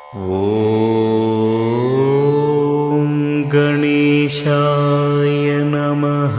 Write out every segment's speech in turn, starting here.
ఓం గణేశాయ నమః.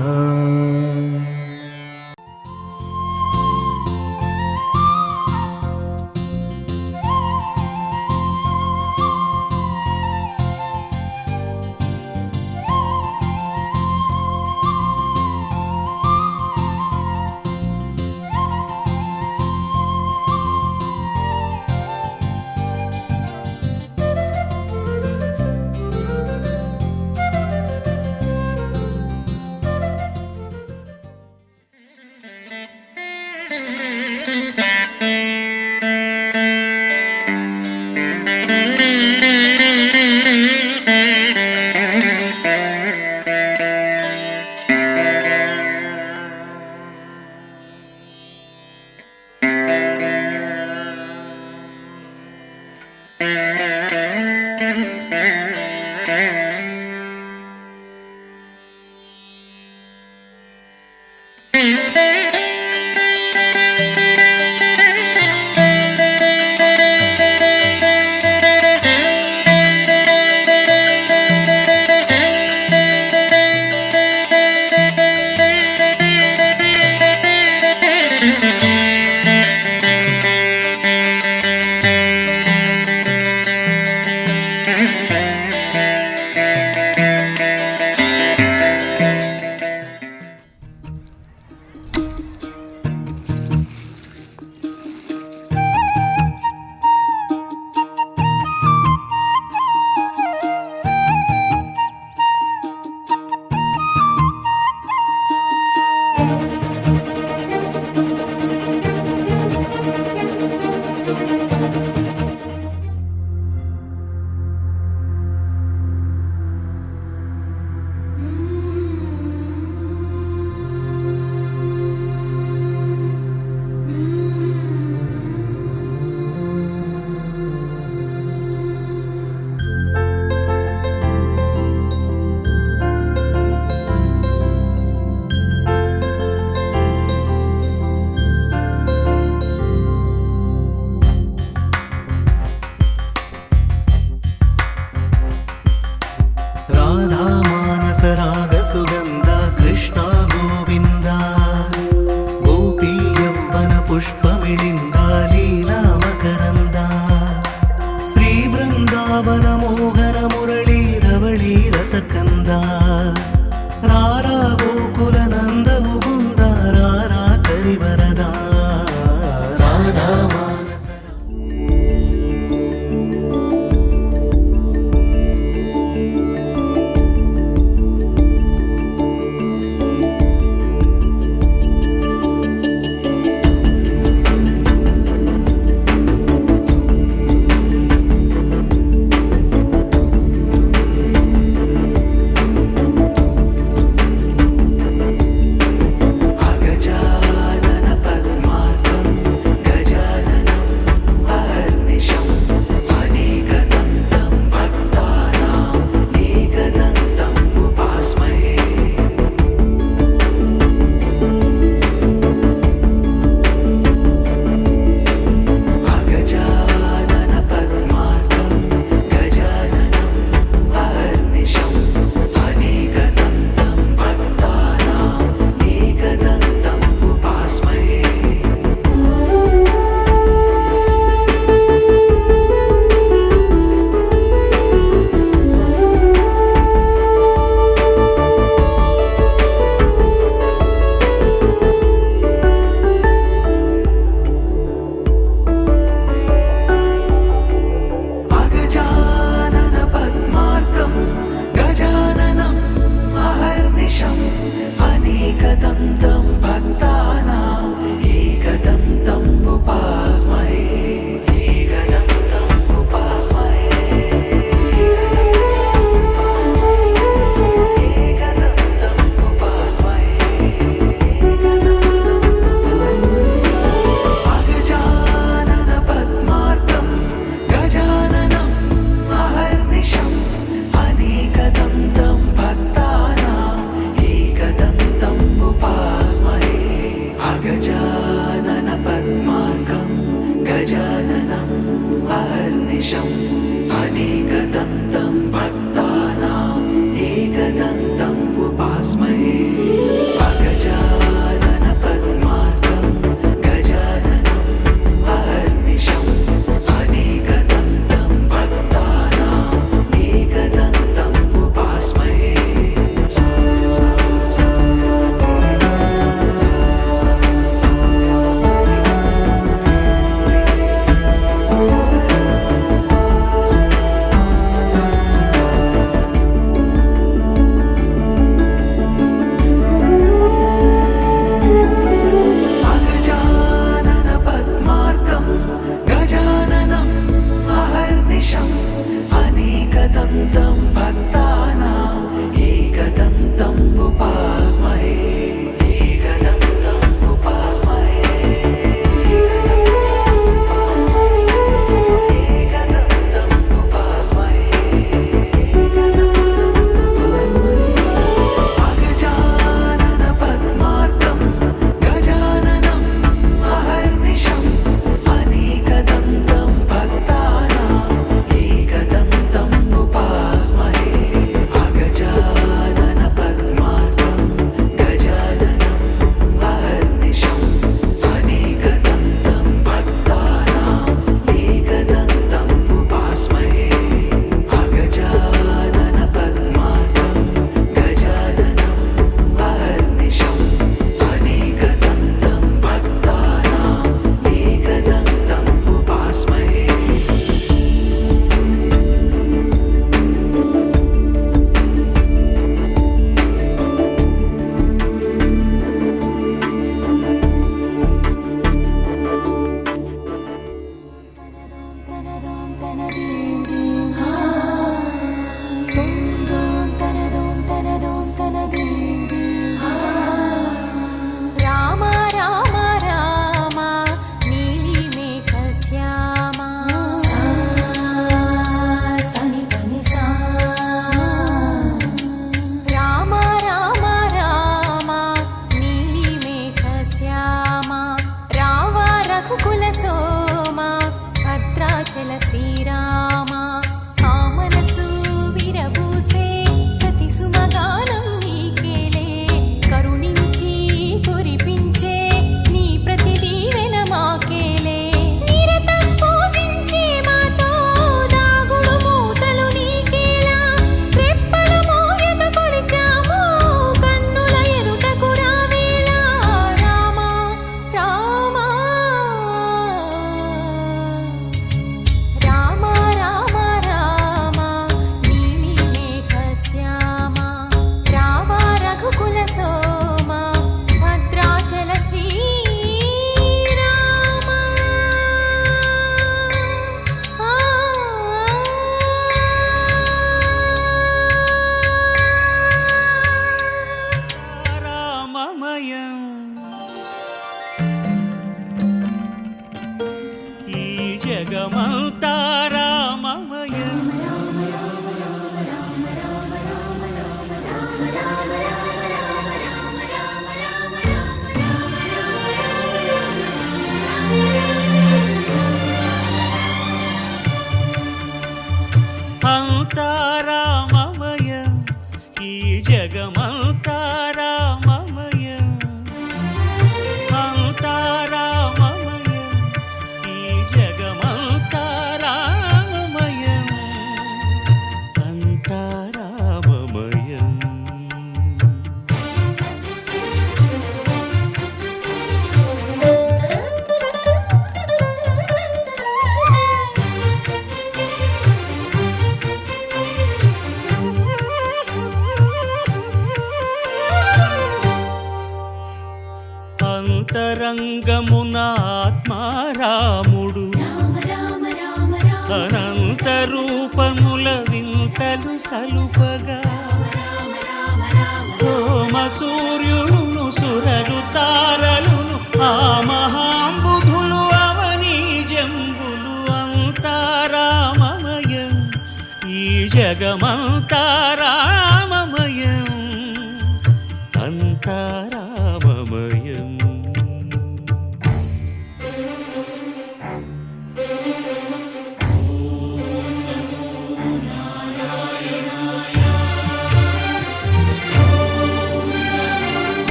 జగమంతా రామమయం అంతా రామమయం ఈ జగమంతా రామమయం అంతా రామమయం ఈ జగమంతా రామమయం అంతా రామమయం అంతరంగమున ఆత్మారాముడు అనంత రూపముల వింతలు సలుపగా సోమ సూర్యులను సురలు తారలును ఆ మహాంబుధులు అవనీ జంబులు అంతా రామమయం ఈ జగమంతా రామమయం అంతా రామమయం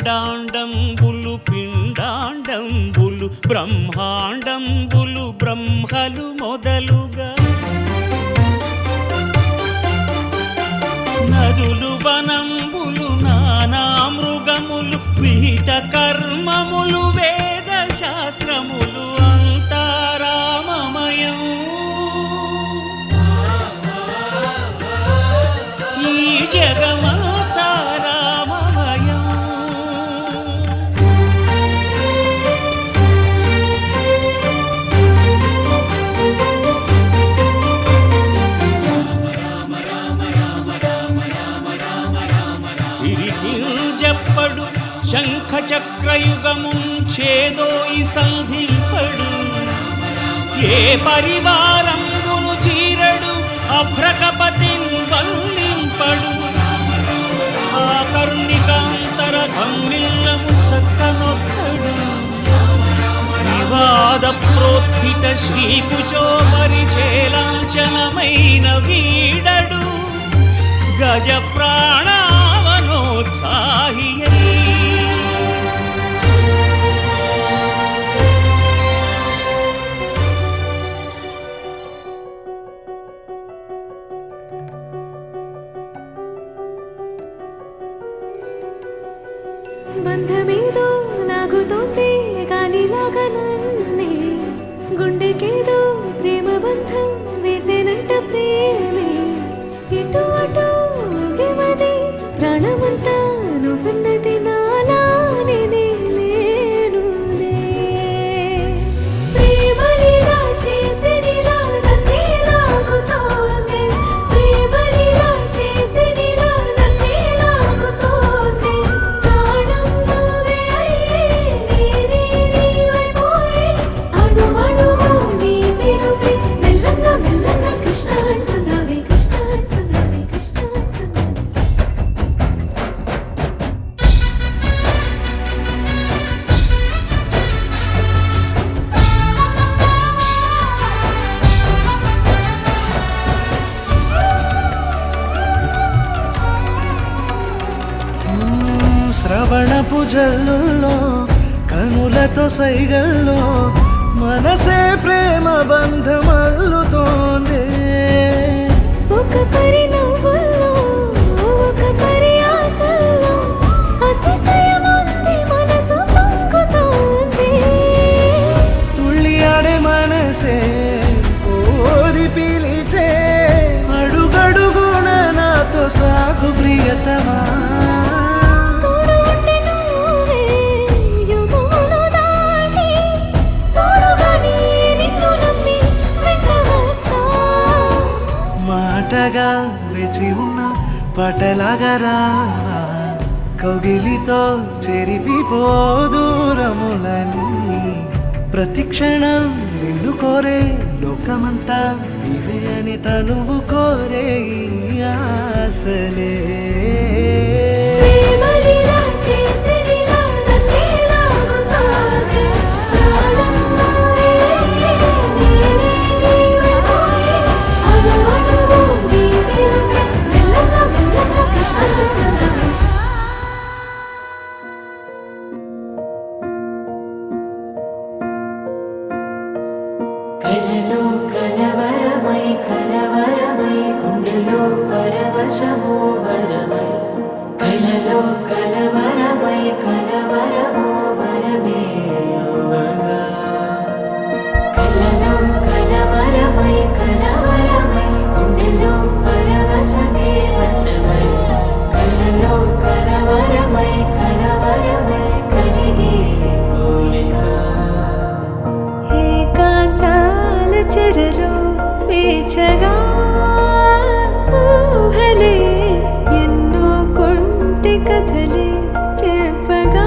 అండాండంబులు పిండాండంబులు బ్రహ్మాండంబులు బ్రహ్మలు మొదలుగా నదులు వనంబులు నానా మృగములు విహిత కర్మములు వేద శాస్త్రములు అంతా రామమయం ఈ జగమంతా రామమయం సిరికింజప్పడు శంఖ చక్రయుగముంచేదోయి సంధింపడు ఏ పరివారంబును చీరడు అభ్రకపతిన్ వల్లింపడు ఆ కర్ణికాంతర ధమ్మిల్లము చక్కనొక్కడు వివాద ప్రోత్థిత శ్రీకుచో పరిచేలాంఛనమైన వీడడు గజ ప్రాణావనోత్సాహియై బంధమేదో లాగుతోంది గాలిలాగా నన్నే గుండెకేదో ప్రేమ బంధం వేసేనంట ప్రేమే ఇటు అటు ఊగేమది ప్రాణమంతా నువ్వున్నది నాలానే లేనులే ప్రేమలీలా చేసినిలా నన్నే లాగుతోంది ప్రేమలీలా చేసినిలా నన్నే లాగుతోంది ప్రాణం నువ్వే అయ్యే నేనే నీవైపోయే అణువణువు నీ మెరుపే మెల్లంగా మెల్లంగా కృష్ణ అంటున్నావే కృష్ణ అంటున్నావే కృష్ణ అంటున్నావే శ్రవణపు జల్లుల్లో కనులతో సైగల్లో మనసే ప్రేమ బంధమల్లుతోంది ఒక పరి నవ్వుల్లో ఒక పరి ఆశల్లో అతిశయముంది మనసు పొంగుతోంది తుళ్ళి ఆడే మనసే కోరి పిలిచే అడుగడుగున నాతో సాగు ప్రియతమా తోడు ఉంటే నువ్వే యుగములు దాటి తోడుగా నిన్ను నమ్మి వెంట వస్తా మాట చల్లగా వేచి ఉన్న పటలాగరా కౌగిలితో చెరిపిపోదూరములని ప్రతి క్షణం నిన్ను కోరే లోకమంతా నీవే అని తనువు కోరే ఈ ఆశలే ప్రేమలీలా చేసినిలా నన్నే లాగుతావే ప్రాణంలోనే నీవే అణువణువు నీవే మెల్లగా మెల్లగా కృష్ణ సత్యనారాయణ కలలో కలవరమై కలవరమై గుండెలో పరవశమో వరమై కలలో కలవరమై కలవరమో వరమే అవ్వగా కలలో కలవరమై కలవరమై గుండెలో పరవశమే వశమై కలలో కలవరమై కలవరమై కలిగే కోరిక ఏకాంతాల చెరలో స్వేచ్ఛగా ఊహలే ఎన్నో కొంటె కథలే చెప్పగా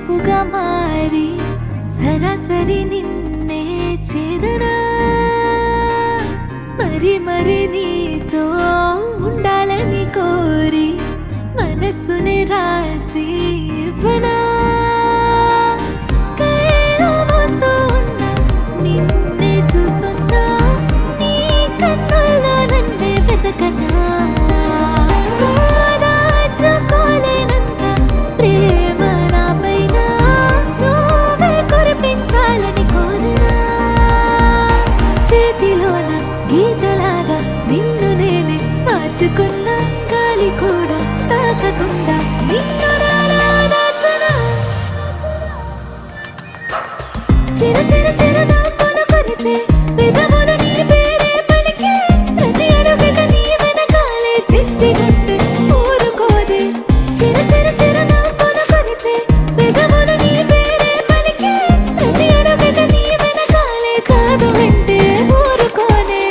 పిలుపుగా మారి సరాసరి నిన్నే చేరనా మరి మరి నీతో ఉండాలని కోరి మనస్సుని రాసి ఇవ్వనా కళ్ళు మూస్తూ ఉన్నా నిన్నే చూస్తున్నా నీ కన్నుల్లో నన్నే వెతకనా దాచుకోలేనంత ప్రేమ నాపైన నువ్వే కురిపించాలని కోరినా చేతిలోన గీతలాగా నిన్ను నేనే మార్చుకున్నా గాలి కూడా తాకకుండా నిన్ను నాలో దాచనా చిరు చిరు చిరు నవ్వులు కురిసే పెదవులు నీ పేరే పలికే ప్రతి అడుగుకి నీ వెనకాలే చిట్టిగట్టే ఊరుకోదే చిరు చిరు చిరు నవ్వులు కురిసే పెదవులు నీ పేరే పలికే ప్రతి అడుగుకి నీ వెనకాలే కాదు అంటే ఊరుకోనే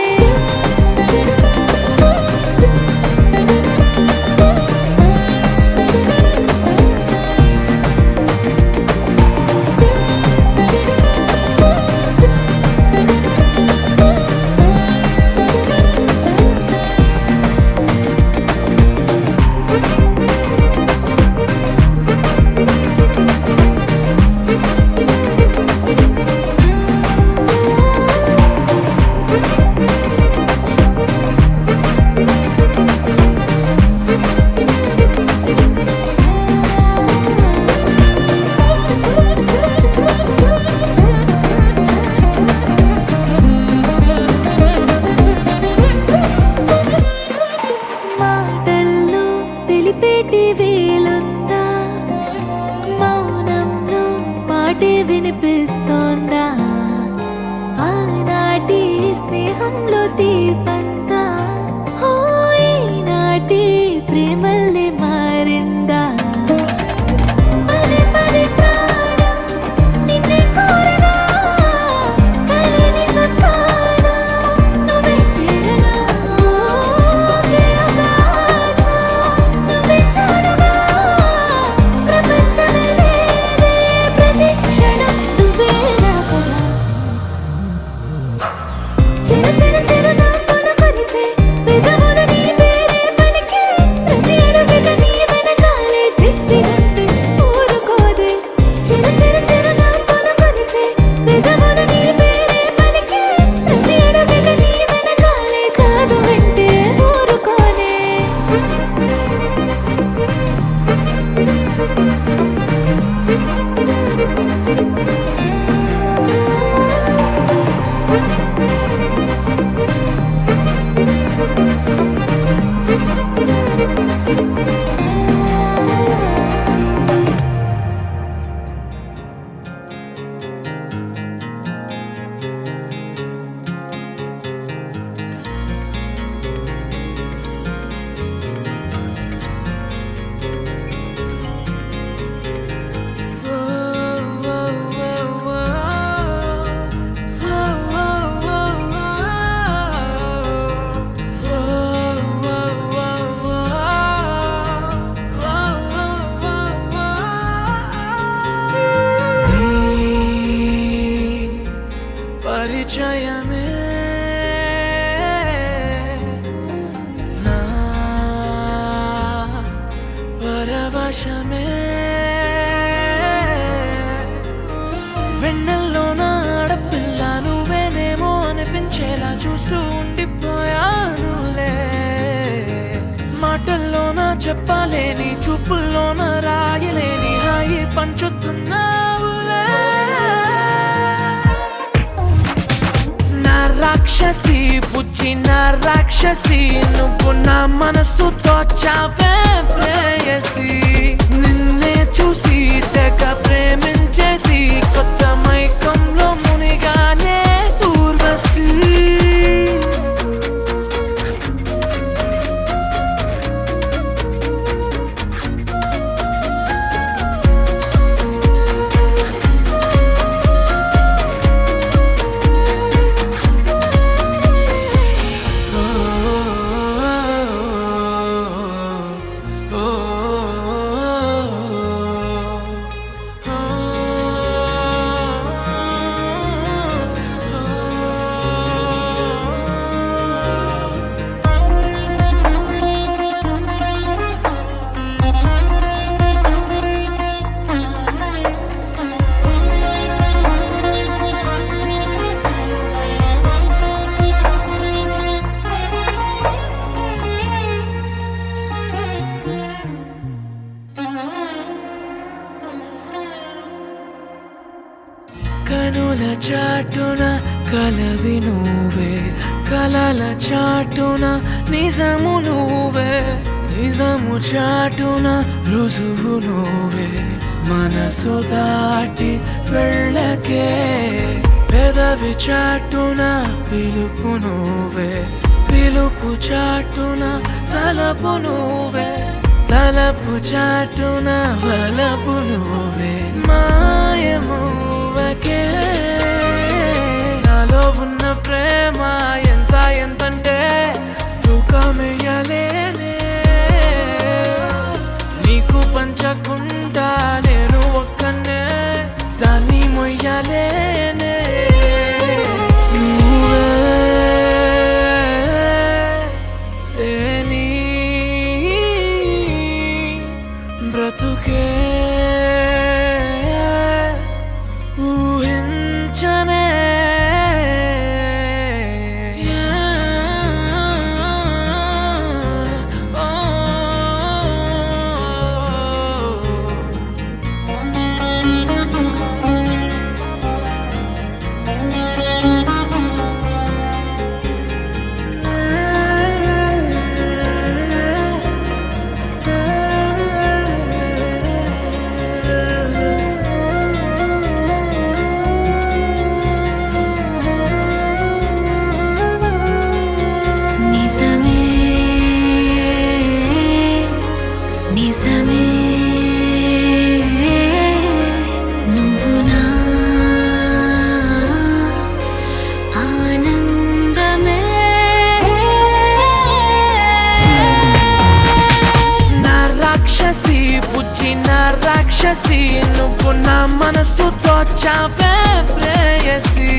మాటల్లో తెలిపేటి వేలుందా మౌనంలో మాటే వినిపిస్తోందా ఆనాటి స్నేహంలో దీపంతా ఓ ఈనాటి ప్రేమల్ని మారిందా పదే పదే ప్రాణం నిన్నే కోరగా కలిని సత్తానా నువ్వే చేరగా ఒకే ఆకాశం నువ్వే చాలుగా ప్రపంచమే లేదే ప్రతి క్షణం నువ్వే నాకుగా చిరు చిరు చిరు నవ్వులు కురిసే పెదవులు నీ పేరే పలికే ప్రతి అడుగుకి నీ వెనకాలే చిట్టిగట్టే ఊరుకోదే చిరు చిరు చిరు నవ్వులు కురిసే పెదవులు నీ పేరే పలికే ప్రతి అడుగుకి నీ వెనకాలే కాదు అంటే ఊరుకోనే పరిచయమే నా పరవశమే వెన్నెల్లోన ఆడపిల్ల నువ్వేనేమో అనిపించేలా చూస్తూ ఉండిపోయానులే మాటల్లోన చెప్పలేని చూపుల్లోన రాయలేని హాయి పంచుతున్నావులే నా రాక్షసి బుజ్జి నా రాక్షసి నువ్వు నా మనసు తోచావే ప్రేయసి నిన్నే చూసి తెగ ప్రేమించేసి కొత్త మైకంలో మునిగానే Urvashi oh, oh, oh, oh. కన్నుల చాటున కలవి నువ్వే కలల చాటున నిజము నువ్వే నిజము చాటున రుజువు నువ్వే మనసు దాటి వెళ్ళకే పెదవి చాటున పిలుపు నువ్వే పిలుపు చాటున తలపు నువ్వే తలపు చాటున వలపు నువ్వే మాయమువకే నాలో ఉన్న ప్రేమ ఎంతంటే తూకమేయలేనే నీకు పంచకుండా నేను ఒక్కనే దాన్ని మొయ్యలేనే నువ్వే లేని బ్రతుకే ఊహించనే నిజమే నిజమే నువ్వు నా ఆనందమే నా రాక్షసి బుజ్జి నా రాక్షసి నువ్వు నా మనసుతో చావే ప్రేయసి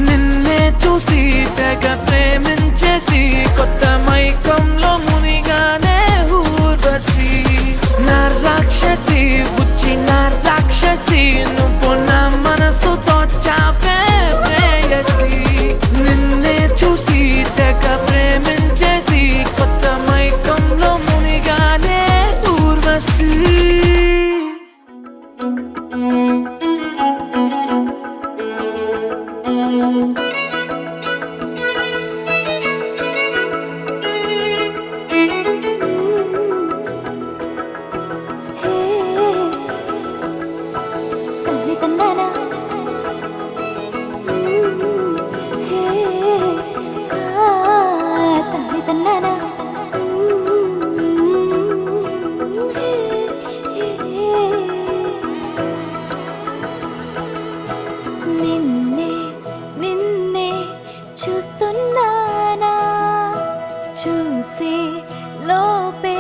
నిన్నే చూసి తెగ ప్రేమించేసి కొత్త మైకంలో మునిగానే ఊర్వశి నా రాక్షసి బుజ్జి నా రాక్షసి నువ్వు నా మనసుతో చావే ప్రేయసి నిన్నే చూసి తెగ ప్రేమించేసి కొత్త మైకంలో మునిగానే ఊర్వశి తల్లి తందానా తల్లి తందానా నిన్నే నిన్నే చూస్తున్నానా చూసే లోపే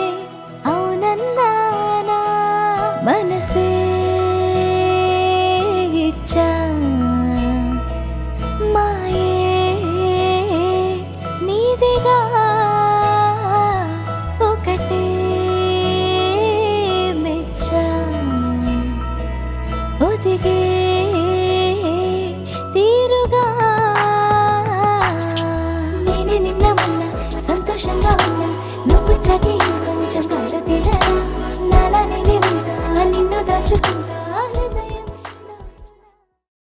అవునన్నానా మనసే